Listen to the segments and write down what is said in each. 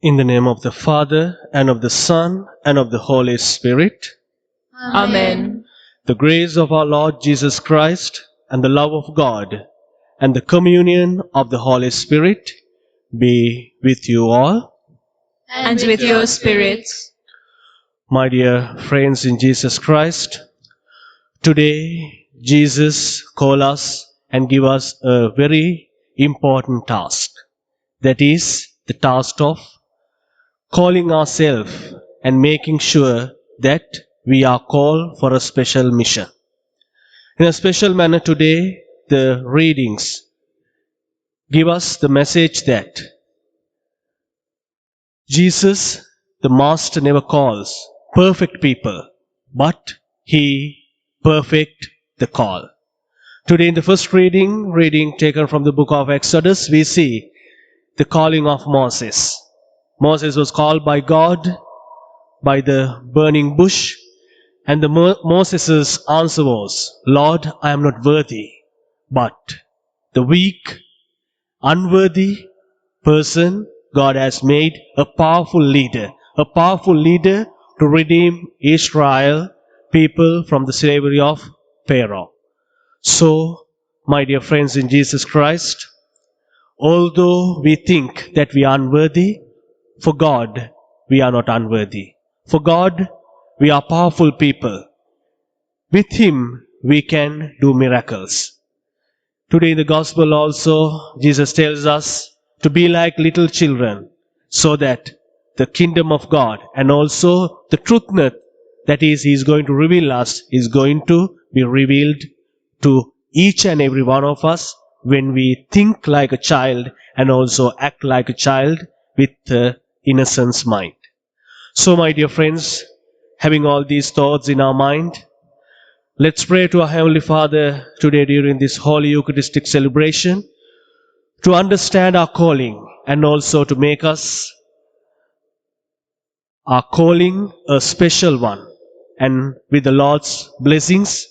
In the name of the Father, and of the Son, and of the Holy Spirit. Amen. The grace of our Lord Jesus Christ, and the love of God, and the communion of the Holy Spirit be with you all. And with your spirit. My dear friends in Jesus Christ, today Jesus calls us and gives us a very important task. That is the task of calling ourselves and making sure that we are called for a special mission. In a special manner today, the readings give us the message that Jesus, the Master, never calls perfect people, but He perfect the call. Today in the first reading taken from the book of Exodus, we see the calling of Moses. Moses was called by God by the burning bush, and Moses' answer was, Lord, I am not worthy, but the weak, unworthy person God has made a powerful leader to redeem Israel people from the slavery of Pharaoh. So, my dear friends in Jesus Christ, although we think that we are unworthy, for God, we are not unworthy. For God, we are powerful people. With Him, we can do miracles. Today in the Gospel also, Jesus tells us to be like little children, so that the kingdom of God and also the truthness that is He is going to reveal us is going to be revealed to each and every one of us when we think like a child and also act like a child with innocence mind. So my dear friends, having all these thoughts in our mind, let's pray to our Heavenly Father today during this Holy Eucharistic celebration to understand our calling and also to make us our calling a special one. And with the Lord's blessings,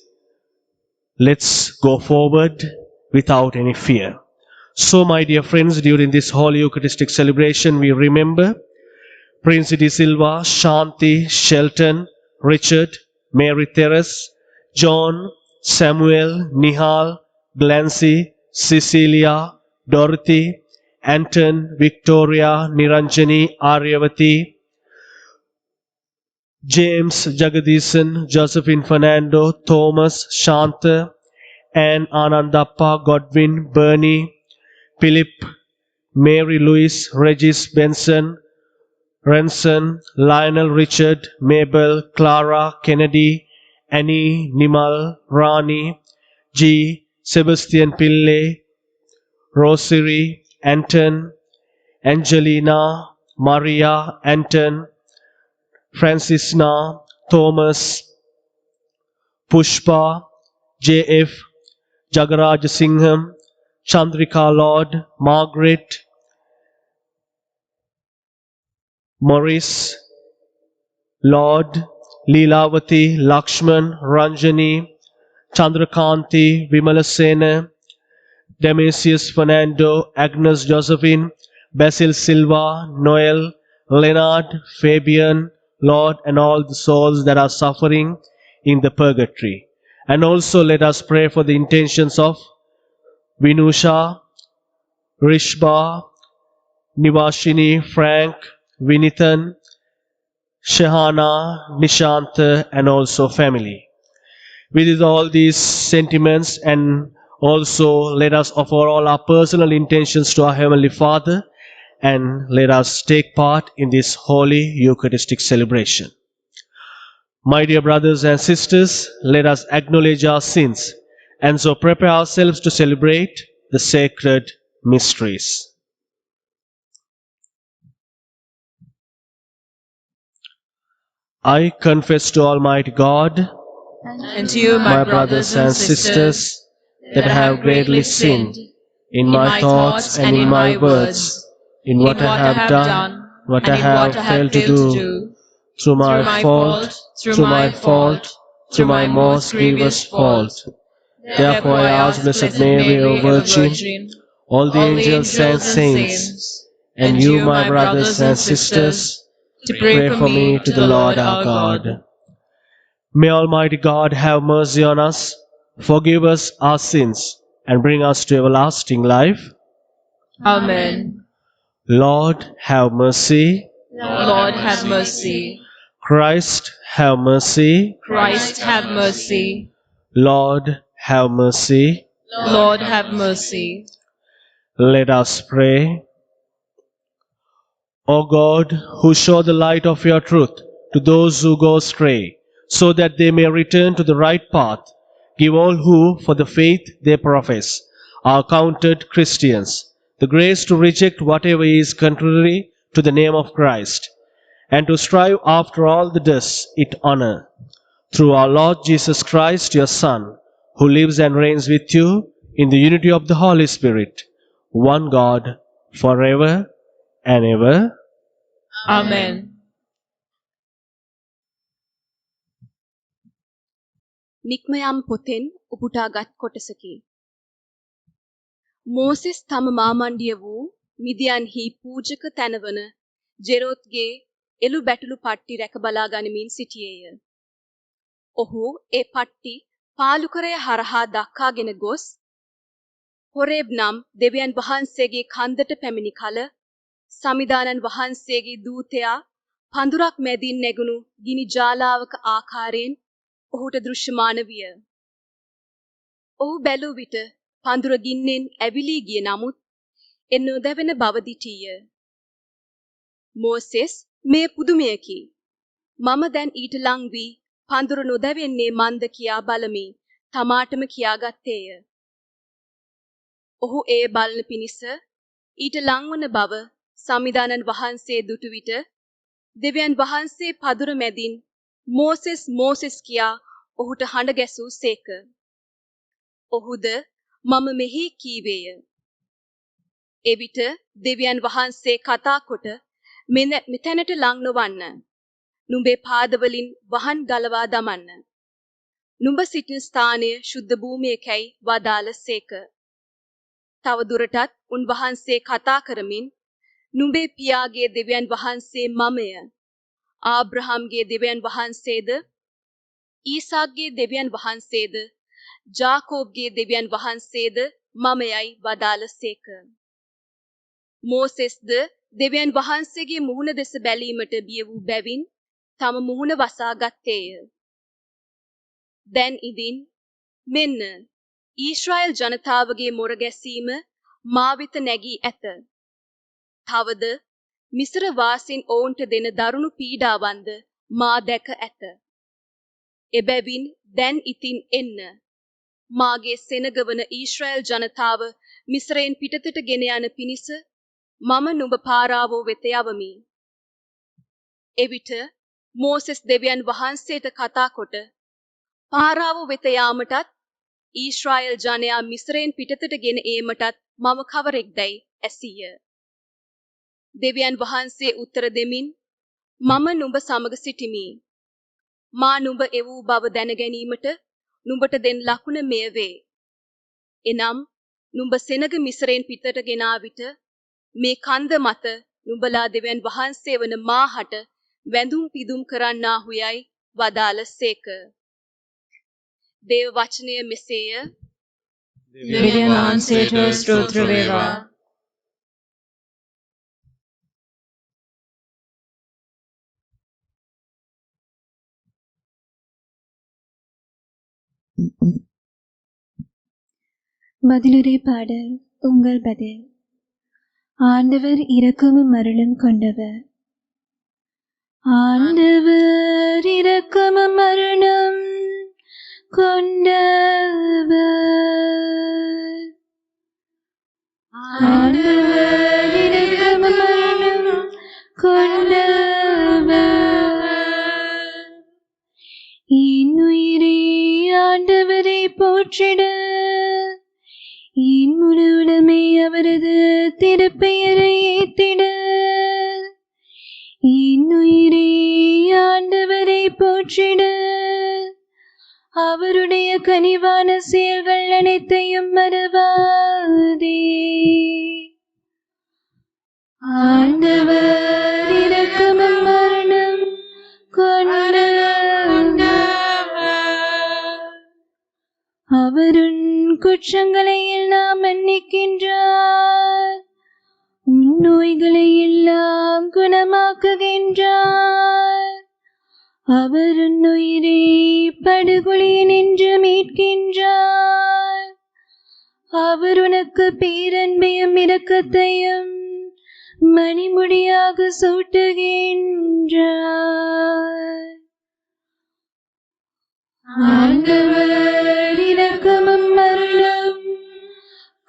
let's go forward without any fear. So my dear friends, during this Holy Eucharistic celebration, we remember Prince De Silva, Shanti, Shelton, Richard, Mary Therese, John, Samuel, Nihal, Glancy, Cecilia, Dorothy, Anton, Victoria, Niranjani, Aryavati, James, Jagadisan, Josephine Fernando, Thomas, Shanta, Anne Anandappa, Godwin, Bernie, Philip, Mary Louise, Regis Benson, Renson, Lionel Richard, Mabel, Clara, Kennedy, Annie, Nimal, Rani, G, Sebastian Pille, Rosary, Anton, Angelina, Maria, Anton, Francisna, Thomas, Pushpa, J.F., Jagaraj Singham, Chandrika Lord, Margaret, Maurice, Lord, Leelavati, Lakshman, Ranjani, Chandrakanti, Vimalasena, Demasius Fernando, Agnes Josephine, Basil Silva, Noel, Leonard, Fabian, Lord, and all the souls that are suffering in the purgatory. And also let us pray for the intentions of Vinusha, Rishba, Nivashini, Frank, Vinithan, Shahana, Nishant, and also family. With all these sentiments, and also let us offer all our personal intentions to our Heavenly Father, and let us take part in this Holy Eucharistic celebration. My dear brothers and sisters, let us acknowledge our sins and so prepare ourselves to celebrate the sacred mysteries. I confess to Almighty God and to you, my brothers and sisters, that I have greatly sinned in my thoughts and in my words, in what I have done, what I have failed to do, through my fault, through my most grievous fault. Therefore I ask Blessed Mary, O Virgin, all the angels and saints, and you, my brothers and sisters, to pray for me to the Lord our God. May Almighty God have mercy on us, forgive us our sins, and bring us to everlasting life. Amen. Lord, have mercy. Lord, have mercy. Christ, have mercy. Christ, have mercy. Lord, have mercy. Lord, have mercy. Let us pray. O God, who show the light of your truth to those who go astray, so that they may return to the right path, give all who, for the faith they profess, are counted Christians, the grace to reject whatever is contrary to the name of Christ, and to strive after all that does it honor. Through our Lord Jesus Christ, your Son, who lives and reigns with you in the unity of the Holy Spirit, one God, forever and ever. Amen. නික්මයම් පොතෙන් උපුටාගත් කොටසකි. Moses තම මාමණ්ඩිය වූ මිදියන්හි පූජක තැනවන ජෙරොත්ගේ එළු බැටළු පට්ටි රැක බලා ගනිමින් සිටියේය. ඔහු ඒ පට්ටි පාලුකරය හරහා දක්කාගෙන ගොස් හොරේබ් නම් දෙවියන් වහන්සේගේ කන්දට පැමිණි කල සමිදානන් වහන්සේගේ දූතයා පඳුරක් මැදින් නැගුණු ගිනි ජාලාවක ආකාරයෙන් ඔහුට දෘශ්‍යමාන විය. ඔහු බැලූ විට පඳුර ගින්නෙන් ඇවිලී ගිය නමුත් එ නොදැවෙන බව දිටීය. මෝසෙස් මේ පුදුමයකි. මම දැන් ඊට ලං වී පඳුර නොදැවෙන්නේ මන්ද කියා බලමි තමාටම කියාගත්තේය. ඔහු ඒ බලන පිණිස ඊට ලංවන බව සමිදානන් වහන්සේ දුටු විට දෙවියන් වහන්සේ පඳුර මැදින් මෝසෙස් මෝසෙස් කියා ඔහුට හඬ ගැසූ සේක. ඔහුද මම මෙහි කීවේය. එවිට දෙවියන් වහන්සේ කතා කොට මෙතැනට ලං නොවන්න. නුඹේ පාදවලින් වහන් ගලවා දමන්න. නුඹ සිටින ස්ථානය ශුද්ධ භූමියකයි වදාළ සේක. තව දුරටත් උන්වහන්සේ කතා කරමින් නුඹේ පියාගේ දෙවියන් වහන්සේ මමය. ආබ්‍රහම්ගේ දෙවියන් වහන්සේද, ඊසාක්ගේ දෙවියන් වහන්සේද, ජාකෝබ්ගේ දෙවියන් වහන්සේද මමයයි වදාළ සේක. මෝසෙස්ද දෙවියන් වහන්සේගේ මුහුණ දෙස බැලීමට බිය වූ බැවින් තම මුහුණ වසා ගත්තේය. දැන් ඉදින් මෙන්න ඊශ්‍රායල් ජනතාවගේ මොර ගැසීම මා වෙත නැගී ඇත. තවද මිස්ර වාසීන් ඔවුන්ට දෙන දරුණු පීඩාවන්ද මා දැක ඇත. එබැවින් දැන් ඉතින් එන්න. මාගේ සෙනගවන ඊශ්‍රායල් ජනතාව මිස්රයෙන් පිටතට ගෙන යන පිණිස මම නුඹ පාරාවෝ වෙත යවමි. එවිට මෝසෙස් දෙවියන් වහන්සේට කතා කොට පාරාවෝ වෙත යාමටත් ඊශ්‍රායල් ජනයා මිස්රයෙන් පිටතට ගෙන ඒමටත් මම කවරෙක්දැයි ඇසීය. දෙවියන් වහන්සේ උත්තර දෙමින් මම නුඹ සමග සිටිමි. මා නුඹ එවූ බව දැන ගැනීමට නුඹට දෙන ලකුණ මෙය වේ. එනම් නුඹ සෙනග මිස්රයෙන් පිටට ගෙනා විට මේ කන්ද මත නුඹලා දෙවියන් වහන්සේ වන මාහට වැඳුම් පිදුම් කරන්නාහුයයි වදාළ සේක. දේව වචනය මෙසේය. දෙවියන් වහන්සේට ස්තෝත්‍ර වේවා. பதிலுரை பாடல் உங்கள் பதில். ஆண்டவர் இரக்கமும் அருளும் கொண்டவர். ஆண்டவர் இரக்கமும் அருளும் கொண்டவர். ஆண்டவர் இரக்கமும் அருளும் கொண்டவர். என் உயிரே ஆண்டவரை போற்றிட, என் முழு உடமை அவரது திருப்பெயரை ஏத்திட. என் உயிரே ஆண்டவரை போற்றிட, அவருடைய கனிவான செயல்கள் அனைத்தையும் மறவாதே. குற்றங்களை எல்லாம் மன்னிக்கின்றார். உன் நோய்களை எல்லாம் குணமாக்குகின்றார். அவர் உன் உயிரை படுகொலியினின்று மீட்கின்றார். அவர் உனக்கு பேரன்பையும் இரக்கத்தையும் மணிமுடியாக சூட்டுகின்றார். ஆண்டவர் இரக்கமும் அருளும்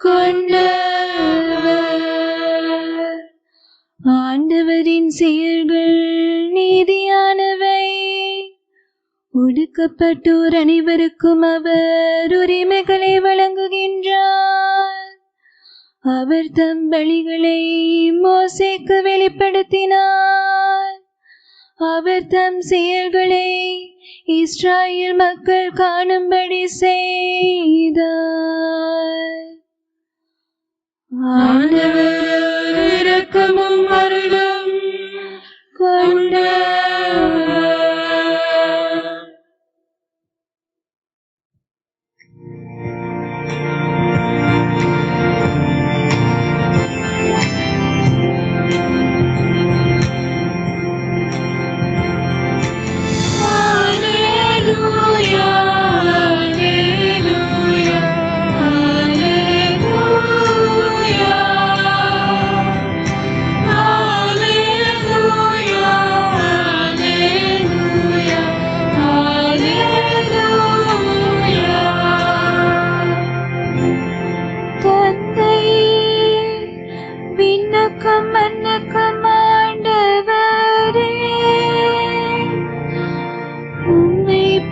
கொண்டவர். ஆண்டவரின் செயல்கள் நீதியானவை. ஒடுக்கப்பட்டோர் அனைவருக்கும் அவர் உரிமைகளை வழங்குகின்றார். அவர் தம் பலிகளை மோசேக்கு வெளிப்படுத்தினார். அவர் தம் செயல்களை இஸ்ராயேல் மக்கள் காணும்படி செய்தார். ஆண்டவர் இரக்கமும் அருளும் கொண்டவர்.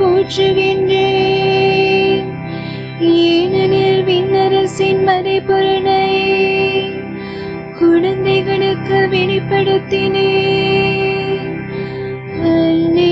போற்றுகின்றேன். ஏனெனில் விண்ணரசின் மறைபொருளை குழந்தைகளுக்கு வெளிப்படுத்தினேன். அல்லேலூயா.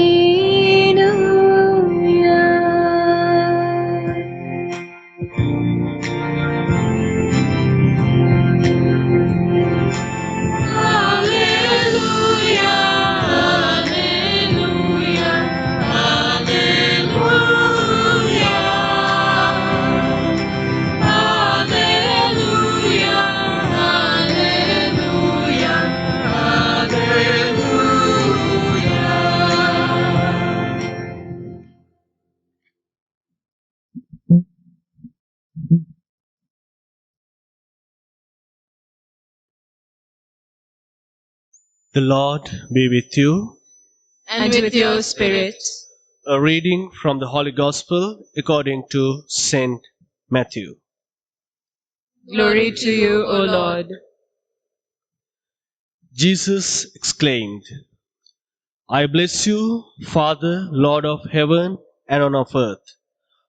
The Lord be with you. And with your spirit. A reading from the Holy Gospel according to Saint Matthew. Glory to you, O Lord. Jesus exclaimed, I bless you, Father, Lord of heaven and of earth,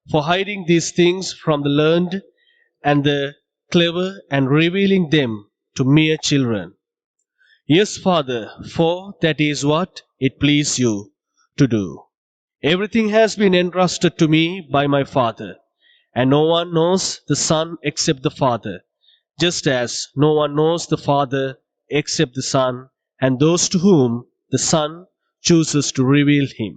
for hiding these things from the learned and the clever and revealing them to mere children. Yes, Father, for that is what it pleased you to do. Everything has been entrusted to me by my Father, and no one knows the Son except the Father, just as no one knows the Father except the Son, and those to whom the Son chooses to reveal him.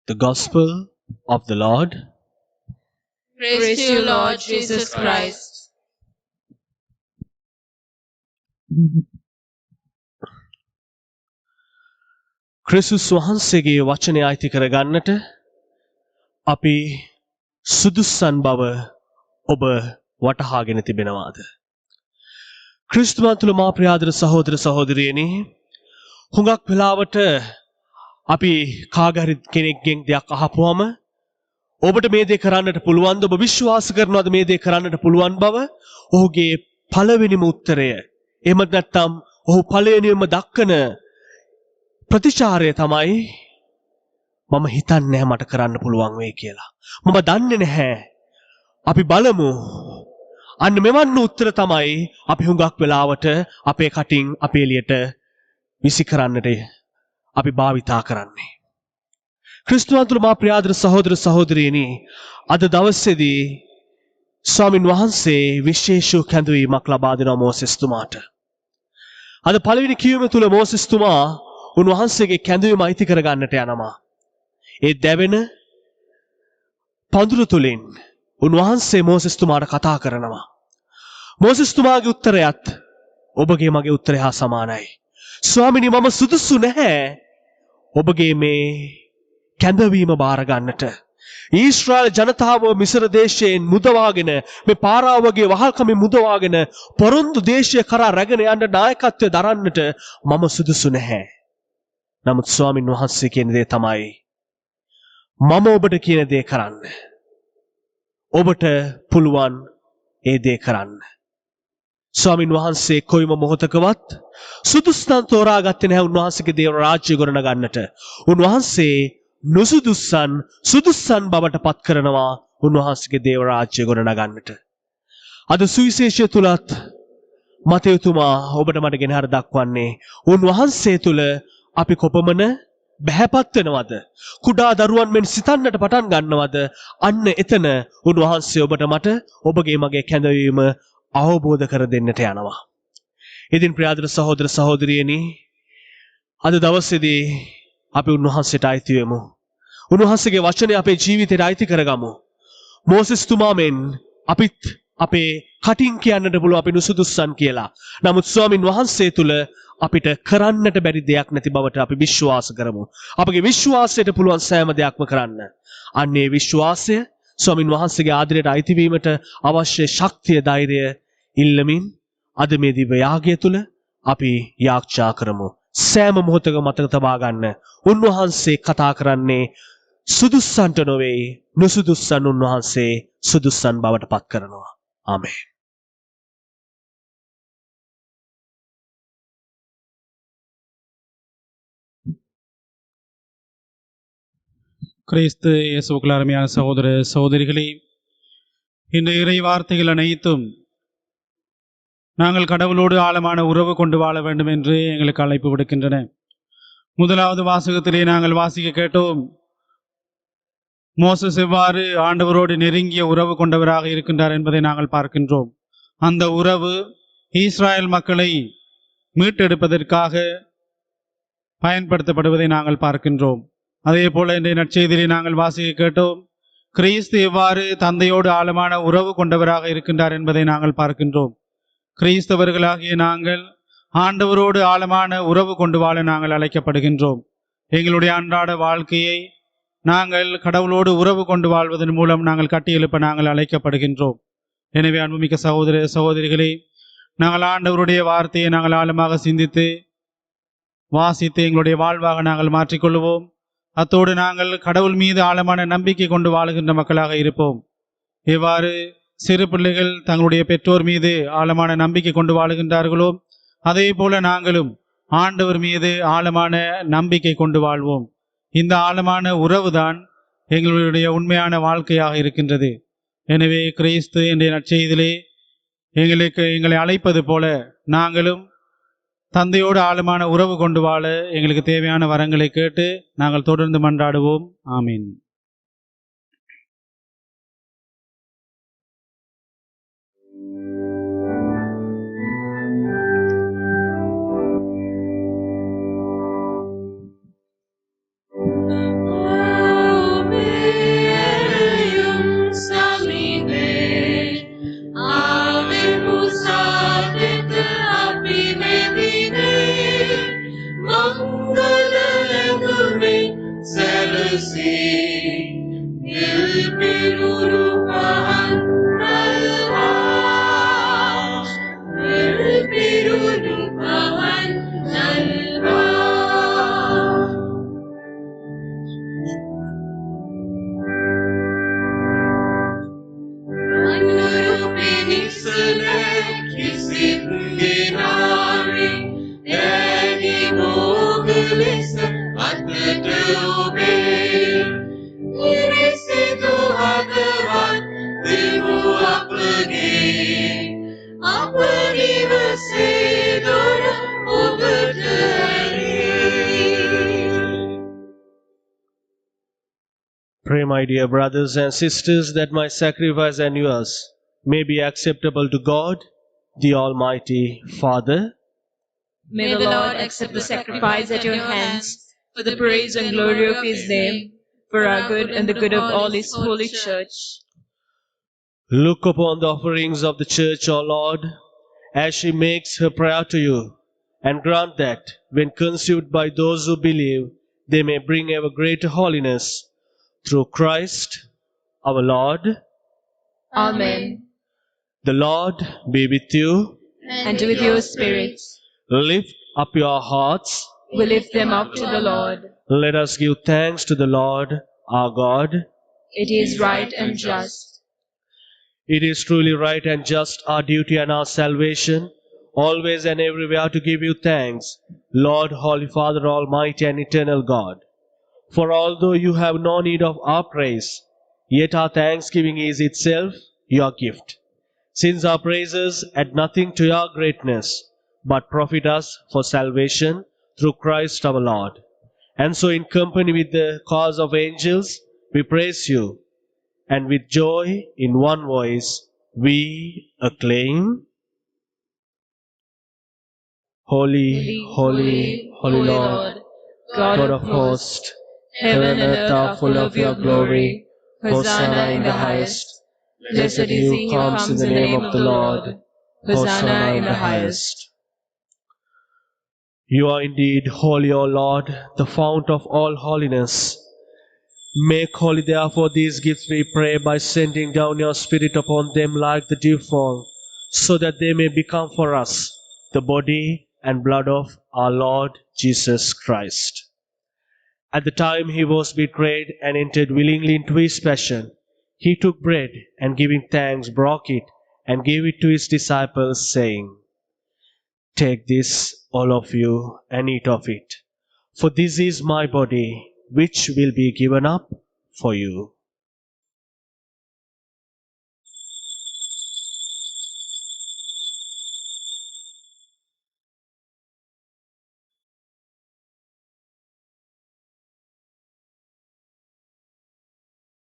The Gospel of the Lord. Praise to you, Lord Jesus Christ. ක්‍රිස්තුස් වහන්සේගේ වචනය අයිති කරගන්නට අපි සුදුස්සන් බව ඔබ වටහාගෙන තිබෙනවාද? ක්‍රිස්තුමන් තුළ මා ප්‍රියාදර සහෝදර සහෝදරියනි, හුඟක් වෙලාවට අපි කාගහරි කෙනෙක්ගෙන් දෙයක් අහපුවම ඔබට මේ දේ කරන්නට පුළුවන්ද? ඔබ විශ්වාස කරනවද මේ දේ කරන්නට පුළුවන් බව? ඔහුගේ පළවෙනිම උත්තරය එහෙම නැත්නම් ඔහු පළවෙනිම දක්වන ප්‍රතිචාරය තමයි මම හිතන්නේ නැහැ මට කරන්න පුළුවන් වෙයි කියලා. මම දන්නේ නැහැ. අපි බලමු. අන්න මෙවන් උත්තර තමයි අපි හුඟක් වෙලාවට අපේ කටින් අපේ එළියට විසි කරන්නට අපි භාවිතා කරන්නේ. ක්‍රිස්තුමන් තුළ මා ප්‍රියාදර සහෝදර සහෝදරියනි, අද දවසේදී ස්වාමින් වහන්සේ විශේෂ කැඳවීමක් ලබා දෙනවා මෝසෙස්තුමාට. අද පළවෙනි කියවීම තුළ මෝසෙස්තුමා උන්වහන්සේගේ කැඳවීම අයිති කරගන්නට යනවා. ඒ දැවෙන පඳුරු තුලින් උන්වහන්සේ මෝසෙස්තුමාට කතා කරනවා. මෝසෙස්තුමාගේ උත්තරයත් ඔබගේ මගේ උත්තරය හා සමානයි. ස්වාමිනී මම සුදුසු නැහැ ඔබගේ මේ කැඳවීම බාර ගන්නට. ඊශ්‍රායල් ජනතාව මිසර දේශයෙන් මුදවාගෙන මේ පාරාවගේ වහල්කමින් මුදවාගෙන පොරොන්දු දේශය කරා රැගෙන යන්න නායකත්වය දරන්නට මම සුදුසු නැහැ. නමුත් ස්වාමින් වහන්සේ කියන දේ තමයි මම ඔබට කියන දේ කරන්න. ඔබට පුළුවන් ඒ දේ කරන්න. ස්වාමින් වහන්සේ කොයිම මොහොතකවත් සුදුස්සන් තෝරාගත්තේ නැහැ උන්වහන්සේගේ දේව රාජ්‍ය ගොඩනගන්නට. උන්වහන්සේ නුසුදුස්සන් සුදුස්සන් බවට පත් කරනවා උන්වහන්සේගේ දේව රාජ්‍ය ගොඩනගන්නට. අද සුවිශේෂය තුලත් මතයතුමා ඔබට මට ගෙනහර දක්වන්නේ උන්වහන්සේ තුල අපි කොපමණ බැහැපත් වෙනවද? කුඩා දරුවන් මෙන් සිතන්නට පටන් ගන්නවද? අන්න එතන උන්වහන්සේ ඔබට මට ඔබගේ මගේ කැඳවීම අවබෝධ කර දෙන්නට යනවා. ඉතින් ප්‍රියාදර සහෝදර සහෝදරියනි, අද දවසේදී අපි උන්වහන්සේට අයිති වෙමු. උන්වහන්සේගේ වචනේ අපේ ජීවිතයට අයිති කරගමු. මෝසෙස්තුමා මෙන් අපිත් අපේ කටින් කියන්නට පුළුවන් අපි නුසුදුස්සන් කියලා. නමුත් ස්වාමින් වහන්සේ තුල අපිට කරන්නට බැරි දෙයක් නැති බවට අපි විශ්වාස කරමු. අපගේ විශ්වාසයට පුළුවන් සෑම දෙයක්ම කරන්න. අන්නේ විශ්වාසය ස්වාමින් වහන්සේගේ ආදරයට අයිති වීමට අවශ්‍ය ශක්තිය ධෛර්යය ඉල්ලමින් අද මේ දිව්‍ය යාගය තුල අපි යාච්ඡා කරමු. සෑම මොහොතක මතක තබා ගන්න උන්වහන්සේ කතා කරන්නේ සුදුස්සන්ට නොවේ, නුසුදුස්සන් උන්වහන්සේ සුදුස්සන් බවට පත් කරනවා. ආමේන්. கிறிஸ்து இயேசுவுக்குள் அருமையான சகோதர சகோதரிகளே, இந்த இறை வார்த்தைகள் அனைத்தும் நாங்கள் கடவுளோடு ஆழமான உறவு கொண்டு வாழ வேண்டும் என்று எங்களுக்கு அழைப்பு விடுக்கின்றன. முதலாவது வாசகத்திலே நாங்கள் வாசிக்க கேட்டோம், மோசஸ் எவ்வாறு ஆண்டவரோடு நெருங்கிய உறவு கொண்டவராக இருக்கின்றார் என்பதை நாங்கள் பார்க்கின்றோம். அந்த உறவு இஸ்ராயல் மக்களை மீட்டெடுப்பதற்காக பயன்படுத்தப்படுவதை நாங்கள் பார்க்கின்றோம். அதே போல இன்றைய நற்செய்தியை நாங்கள் வாசிக்க கேட்டோம், கிறிஸ்து எவ்வாறு தந்தையோடு ஆழமான உறவு கொண்டவராக இருக்கின்றார் என்பதை நாங்கள் பார்க்கின்றோம். கிறிஸ்தவர்களாகிய நாங்கள் ஆண்டவரோடு ஆழமான உறவு கொண்டு வாழ நாங்கள் அழைக்கப்படுகின்றோம். எங்களுடைய அன்றாட வாழ்க்கையை நாங்கள் கடவுளோடு உறவு கொண்டு வாழ்வதன் மூலம் நாங்கள் கட்டியெழுப்ப நாங்கள் அழைக்கப்படுகின்றோம். எனவே அன்புமிக்க சகோதர சகோதரிகளே, நாங்கள் ஆண்டவருடைய வார்த்தையை நாங்கள் ஆழமாக சிந்தித்து வாசித்து எங்களுடைய வாழ்வாக நாங்கள் மாற்றிக்கொள்வோம். அத்தோடு நாங்கள் கடவுள் மீது ஆழமான நம்பிக்கை கொண்டு வாழுகின்ற மக்களாக இருப்போம். எவ்வாறு சிறு பிள்ளைகள் தங்களுடைய பெற்றோர் மீது ஆழமான நம்பிக்கை கொண்டு வாழுகின்றார்களோ அதே போல நாங்களும் ஆண்டவர் மீது ஆழமான நம்பிக்கை கொண்டு வாழ்வோம். இந்த ஆழமான உறவுதான் எங்களுடைய உண்மையான வாழ்க்கையாக இருக்கின்றது. எனவே கிறிஸ்து என்ற நற்செய்தியிலே எங்களை அழைப்பது போல நாங்களும் தந்தையோடு ஆழமான உறவு கொண்டு வாழ எங்களுக்கு தேவையான வரங்களை கேட்டு நாங்கள் தொடர்ந்து மன்றாடுவோம். ஆமீன். Pray, my dear brothers and sisters, that my sacrifice and yours may be acceptable to God, the Almighty Father. May the Lord accept the sacrifice at your hands for the praise and glory of His name, for our good and the good of all His holy church. Look upon the offerings of the church, O Lord, as she makes her prayer to you, and grant that, when conceived by those who believe, they may bring ever greater holiness. Through Christ our Lord. Amen. The Lord be with you. And with your spirit, Lift up your hearts. we lift them up to the Lord. Let us give thanks to the Lord our God. It is right and just. It is truly right and just, our duty and our salvation, always and everywhere to give you thanks, Lord, Holy Father, Almighty and Eternal God. For although you have no need of our praise, yet our thanksgiving is itself your gift. Since our praises add nothing to your greatness, but profit us for salvation through Christ our Lord. And so in company with the chorus of angels, we praise you, and with joy in one voice we acclaim, Holy, holy, holy Lord, God God of of hosts, hosts, heaven and earth are full of your glory. Hosanna in the highest. Blessed is he who comes in the name of the Lord. Hosanna in the highest. You are indeed holy, O Lord, the fount of all holiness. Make holy therefore these gifts, we pray, by sending down your Spirit upon them like the dewfall, so that they may become for us the body and blood of our Lord Jesus Christ. At the time he was betrayed and entered willingly into his passion, he took bread and giving thanks broke it and gave it to his disciples, saying, Take this, all of you, and eat of it, for this is my body, which will be given up for you.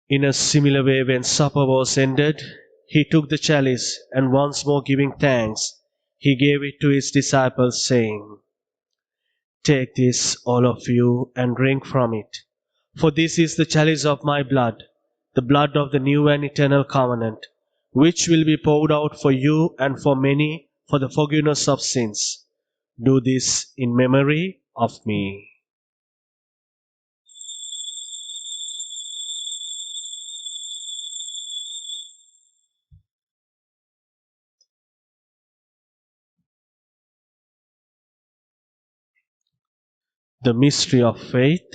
In a similar way, when supper was ended, he took the chalice, and once more giving thanks, he gave it to his disciples, saying, Take this, all of you, and drink from it, for this is the chalice of my blood, the blood of the new and eternal covenant, which will be poured out for you and for many for the forgiveness of sins. Do this in memory of me. The mystery of faith.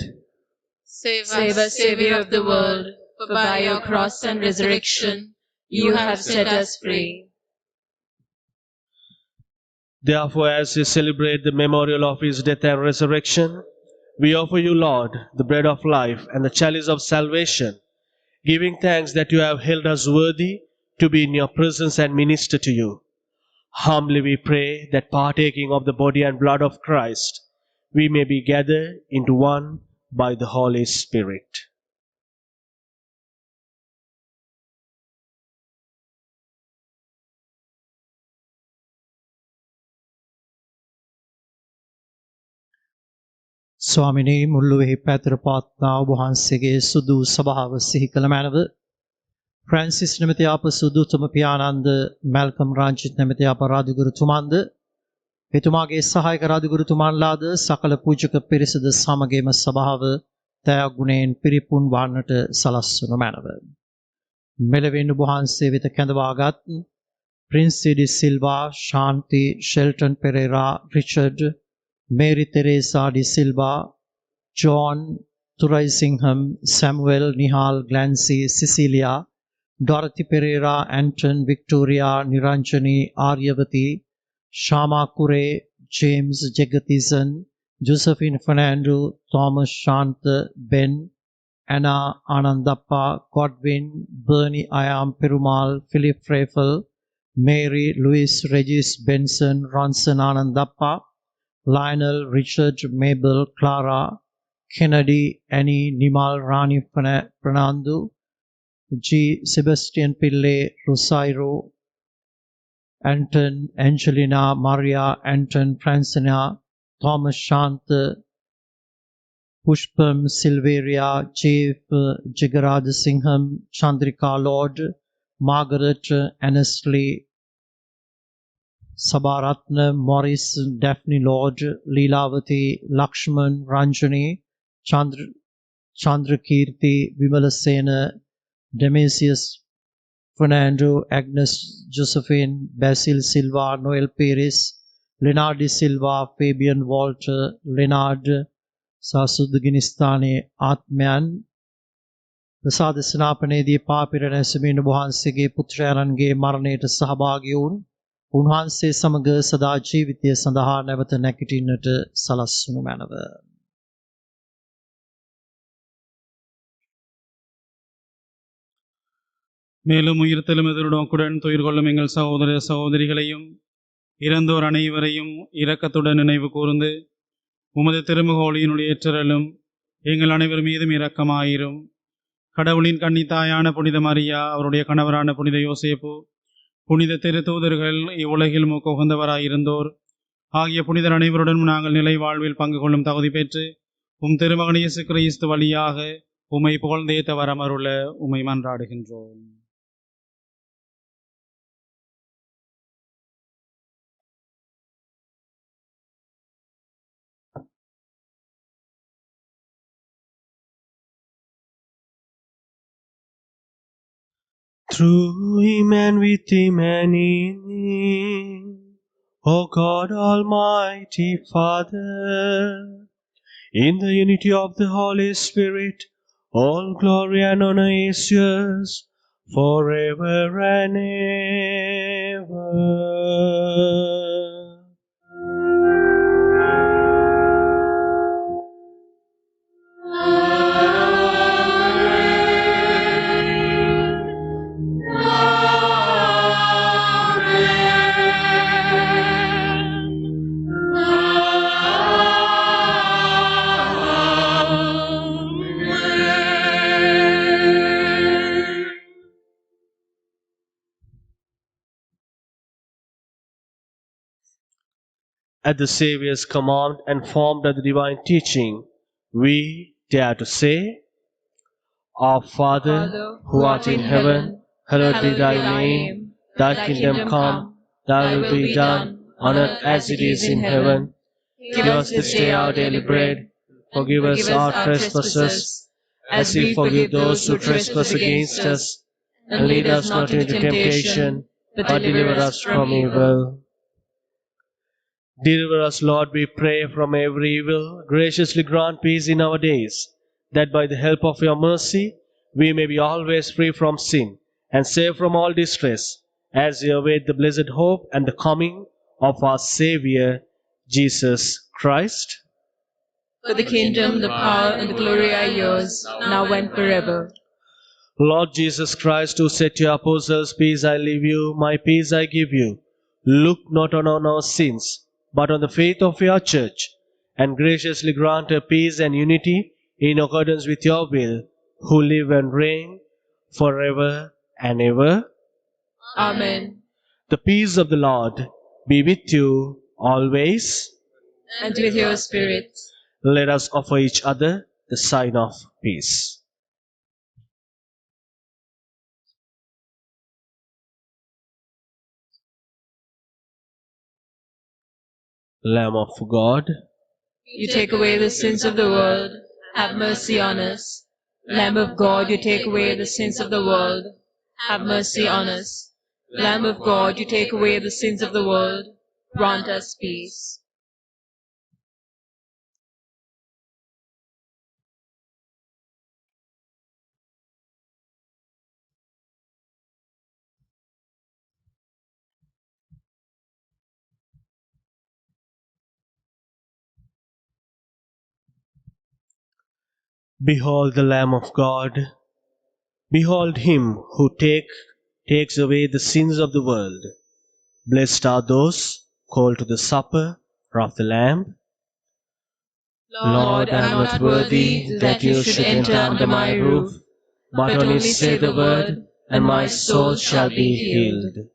Save us, Savior of the world, for by your cross and resurrection you have set us free. Therefore, as we celebrate the memorial of his death and resurrection, we offer you, Lord, the bread of life and the chalice of salvation, giving thanks that you have held us worthy to be in your presence and minister to you. Humbly we pray that partaking of the body and blood of Christ, we may be gathered into one by the Holy Spirit. ස්වාමිනී මුල්ලුවෙහි පැතර පවත්නා ඔබ වහන්සේගේ සුදු සභාව සිහි කළ මැනව Francis නැමැති අප සුදුතම පියාණන්ද මැල්කම් රාජිත් නැමැති අප රාජගුරුතුමන්ද එතුමාගේ සහායක රාජගුරුතුමන්ලාද සකල පූජක පිරිසද සමගේම සභාව දයාගුණයෙන් පිරිපුන් වන්නට සලස්වනු මැනව මෙලෙවින් ඔබ වහන්සේ වෙත කැඳවාගත් Prince de Silva Shanthi Shelton Perera Richard Mary Teresa de Silva, John Turaisingham, Samuel Nihal Glancy, Cecilia, Dorothy Pereira, Anton, Victoria, Niranjani, Aryavati, Shama Kure, James Jegatizan, Josephine Fernando, Thomas Shant, Ben, Anna Anandappa, Godwin, Bernie Ayam Perumal, Philip Frefel, Mary Louise Regis Benson, Ronson Anandappa, Lionel, Richard, Mabel, Clara, Kennedy, Annie, Nimal, Rani Fernando, G. Sebastian Pille, Rosairo, Anton, Angelina, Maria, Anton, Francina, Thomas Shant, Pushpam, Silveria, Chief, Jigarad Singham, Chandrika Lord, Margaret, Annesley, Sabaratna, Morris, Daphne Lord, Leelavati, Lakshman, Ranjani, Chandrakirti, Vimalasena, Demasius, Fernando, Agnes, Josephine, Basil Silva, Noel Perez, Leonard de Silva, Fabian Walter, Leonard, සාසුද්දගිනිස්ථානයේ ආත්මයන් ප්‍රසාද ස්නාපනයේදී පාපිර නැසෙමින් වහන්සේගේ පුත්‍රයන්ගේ මරණයට සහභාගී වුන් උන්වහන්සේ සමග සදා ජීවිතය සඳහා නැවත නැගිටින්නට සලස්වනු මැනව. மேலும் உயிர்த்தெழும் எதிர்நோக்குடன் துயிர் கொள்ளும் எங்கள் சகோதர சகோதரிகளையும் இறந்தோர் அனைவரையும் இரக்கத்துடன் நினைவு கூர்ந்து உமது திருமுகோளியினுடைய ஏற்றலும் எங்கள் அனைவர் மீதும் இரக்கமாயிரும். கடவுளின் கன்னித்தாயான புனித மரியா, அவருடைய கணவரான புனித யோசேப்பு, புனித திருத்தூதர்கள், இவ்வுலகில் உகந்தவராயிருந்தோர் ஆகிய புனிதர் அனைவருடன் நாங்கள் நிலை வாழ்வில் பங்கு கொள்ளும் தகுதி பெற்று உம் திருமகன் இயேசு கிறிஸ்து வழியாக உம்மை புகழ்ந்தேத்த வரமருள உம்மை மன்றாடுகின்றோம். Through him and with him and in him, O God Almighty Father, in the unity of the Holy Spirit, all glory and honor is yours forever and ever. At the Saviour's command and formed at the divine teaching, we dare to say, Our Father, who art in heaven, hallowed be thy name. Thy kingdom come, thy will be done, on earth as it is in heaven. Give us this day our daily bread. Forgive us our trespasses, as we forgive those who trespass against us. And lead us not into temptation, but deliver us from evil. Deliver us, Lord, we pray, from every evil. Graciously grant peace in our days, that by the help of your mercy we may be always free from sin and safe from all distress, as we await the blessed hope and the coming of our Saviour, Jesus Christ. For the kingdom, the power, and the glory are yours, now and forever. Lord Jesus Christ, who said to your apostles, Peace I leave you, my peace I give you, look not on our sins, but on the faith of your church, and graciously grant her peace and unity in accordance with your will, who live and reign forever and ever. Amen. The peace of the Lord be with you always. And with your spirit. Let us offer each other the sign of peace. Lamb of God, You take away the sins of the world, have mercy on us. Lamb of God, you take away the sins of the world, have mercy on us. Lamb of God, you take away the sins of the world, grant us peace. behold the Lamb of God. Behold him who takes away the sins of the world. Blessed are those called to the supper of the Lamb. Lord, I am not worthy that you should enter under my roof, but only say the word, and my soul shall be healed.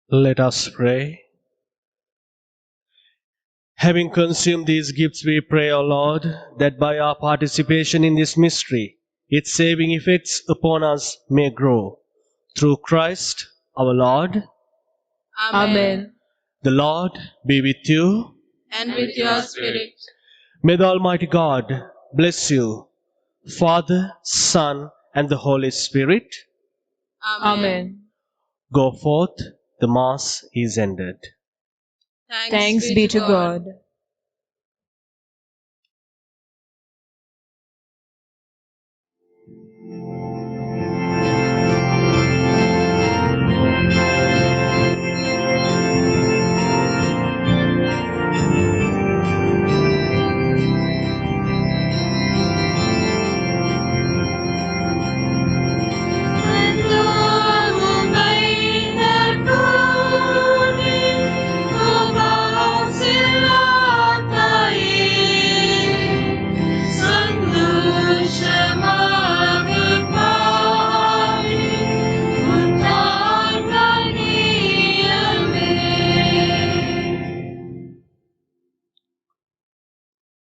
Let us pray. Having consumed these gifts, we pray, O Lord, that by our participation in this mystery, its saving effects upon us may grow. Through Christ our Lord. Amen. The Lord be with you. And with your spirit. May the Almighty God bless you, Father, Son, and the Holy Spirit. Amen. Go forth, the Mass is ended. Thanks be to God.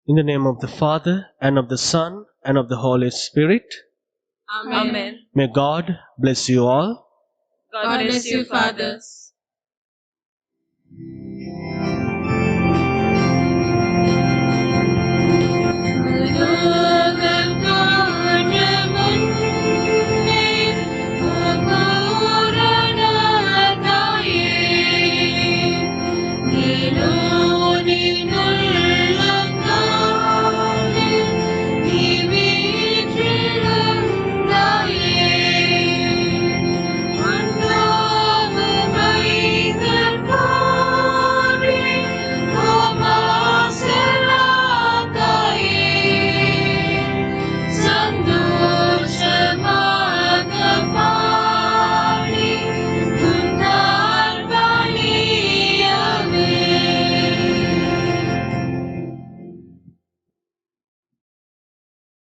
In the name of the Father, and of the Son, and of the Holy Spirit, Amen. may God bless you all. God bless you, fathers.